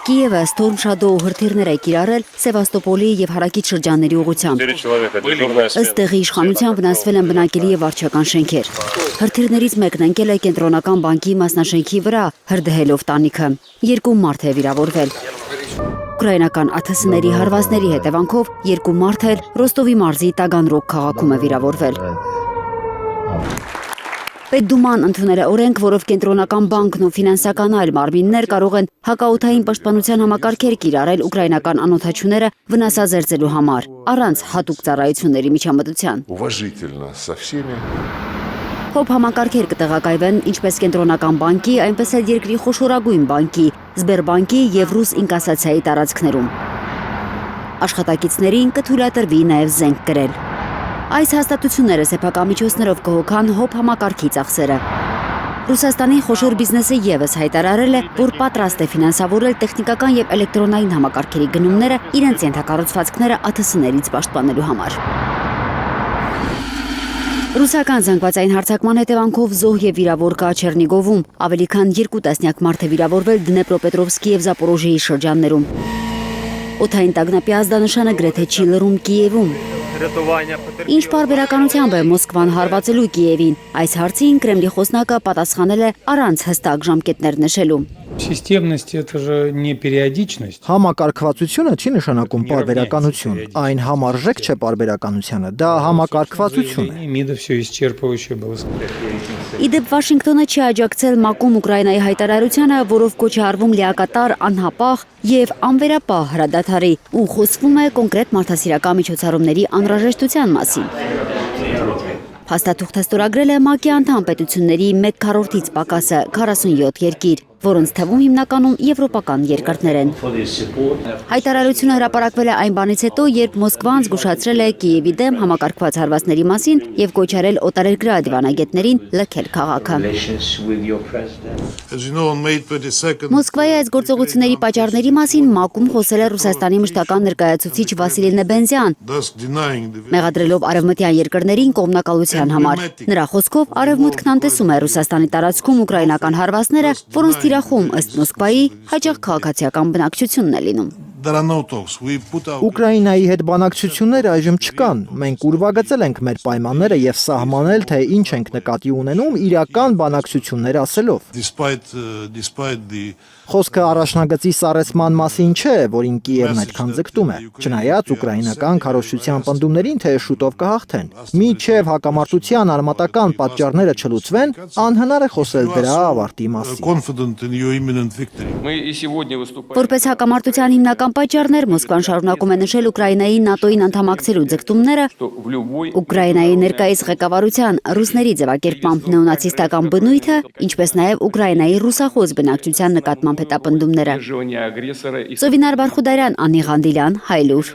Կիևը Storm Shadow հրթիռներ է կիրառել Սևաստոպոլի եւ հարակից շրջանների ուղղությամբ։ Ըստ տեղի իշխանության վնասվել են բնակելի եւ վարչական շենքեր։ Հրթիռներից մեկն ընկել է կենտրոնական բանկի մասնաշենքի վրա, հրդեհելով տանիքը։ 2 մարդ է վիրավորվել։ Ուկրաինական ԱԹՍ-ների հարվածների հետևանքով 2 մարդ էլ Ռոստովի մարզի Տագանրոգ քաղաքում է վիրավորվել։ Պետդուման ընդունել է օրենք, որով կենտրոնական բանկն ու ֆինանսական այլ մարմիններ կարող են հակաօդային պաշտպանության համակարգեր կիրառել ուկրաինական անօդաչուները վնասազերծելու համար, առանց հատուկ ծառայությունների միջամտության։ Հոբ համակարգեր կտեղակայվեն ինչպես կենտրոնական բանկի, այնպես էլ երկրի խոշորագույն բանկի, Սբերբանկի եւ ռուս ինկասացիայի տարածքներում։ Աշխատակիցներին կթույլատրվի նաեւ զենք կրել։ Այս հաստատությունները սեփական միջոցներով կհոգան հոբ համակարգի ծախսերը։ Ռուսաստանի խոշոր բիզնեսը եւս հայտարարել է, որ պատրաստ է ֆինանսավորել տեխնիկական եւ էլեկտրոնային համակարգերի գնումները իրենց ենթակառուցվածքները ԱԹՍ-ներից պաշտպանելու համար։ Ռուսական զանգվածային հարձակման հետևանքով զոհ եւ վիրավոր կա Չեռնիգովում, ավելի քան 2 տասնյակ մարդ է վիրավորվել Դնեպրոպետրովսկի եւ Զապորոժիեի շրջաններում։ Օդային տագնապի ազդանշանը գրեթե չի լռում Կիևում։ Ինչ պարբերականությամբ է Մոսկվան հարվածելու Կիևին, այս հարցին Կրեմլի խոսնակը պատասխանել է առանց հստակ ժամկետներ նշելու։ Системность это же не периодичность. Համակարգվածությունը չի նշանակում պարբերականություն, այն համարժեք չէ պարբերականությանը, դա համակարգվածություն է։ МИДа все исчерпывающе было. Իդեպ Վաշինգտոնը չի աջակցել ՄԱԿ-ում Ուկրաինայի հայտարարությանը, որով կոչ է արվում լիակատար, անհապաղ եւ անվերապահ հրադադարի ու խոսվում է կոնկրետ մարդասիրական միջոցառումների անհրաժեշտության մասին։ Փաստաթուղթը ստորագրել է ՄԱԿ-ի անդամ պետությունների 1/4-ից պակասը 47 երկիր, որոնց թվում հիմնականում եվրոպական երկրներ են։ Հայտարարությունը հրապարակվել է այն բանից հետո, երբ Մոսկվան զգուշացրել է Կիևի դեմ համակարգված հարվածների մասին եւ կոչ արել օտարերկրյա դիվանագետներին լքել քաղաքը։ Մոսկվայի այս գործողությունների պատճառների մասին ՄԱԿ-ում խոսել է Ռուսաստանի մշտական ներկայացուցիչ Վասիլի Նեբենզյան, մեղադրելով արևմտյան երկրներին կողմնակալության համար։ Նրա խոսքով Արևմուտքն անտեսում է Ռուսաստանի տարածքում ուկրաինական հարվածները, որոնց թիրախում ըստ Մոսկվայի հաճախ քաղաքացիական բնակչությունն է լինում։ Ուկրաինայի հետ բանակցություններ այժմ չկան։ Մենք ուրվագծել ենք մեր պայմանները եւ սահմանել, թե ինչ ենք նկատի ունենում իրական բանակցություններ ասելով։ Խոսքը առաջնագծի սառեցման մասին չէ, որին Կիևն այդքան ձգտում է։ Չնայած ուկրաինական քարոզչության պնդումներին, թե շուտով կհաղթեն։ Մինչև հակամարտության արմատական պատճառները չլուծվեն, անհնար է խոսել դրա ավարտի մասին։ Որպես հակամարտության հիմնական պատճառներ Մոսկվան շարունակում է նշել Ուկրաինայի ՆԱՏՕ-ին անդամակցելու ձգտումները, Ուկրաինայի ներկայիս ղեկավարության ռուսների ձևակերպմամբ նեոնացիստական բնույթը, ինչպես նաև Ուկրաինայի ռուսախոս բնակչության նկատմամբ հետապնդումները։ Սովինար Բարխուդարյան, Անի Ղանդիլյան, Հայլուր։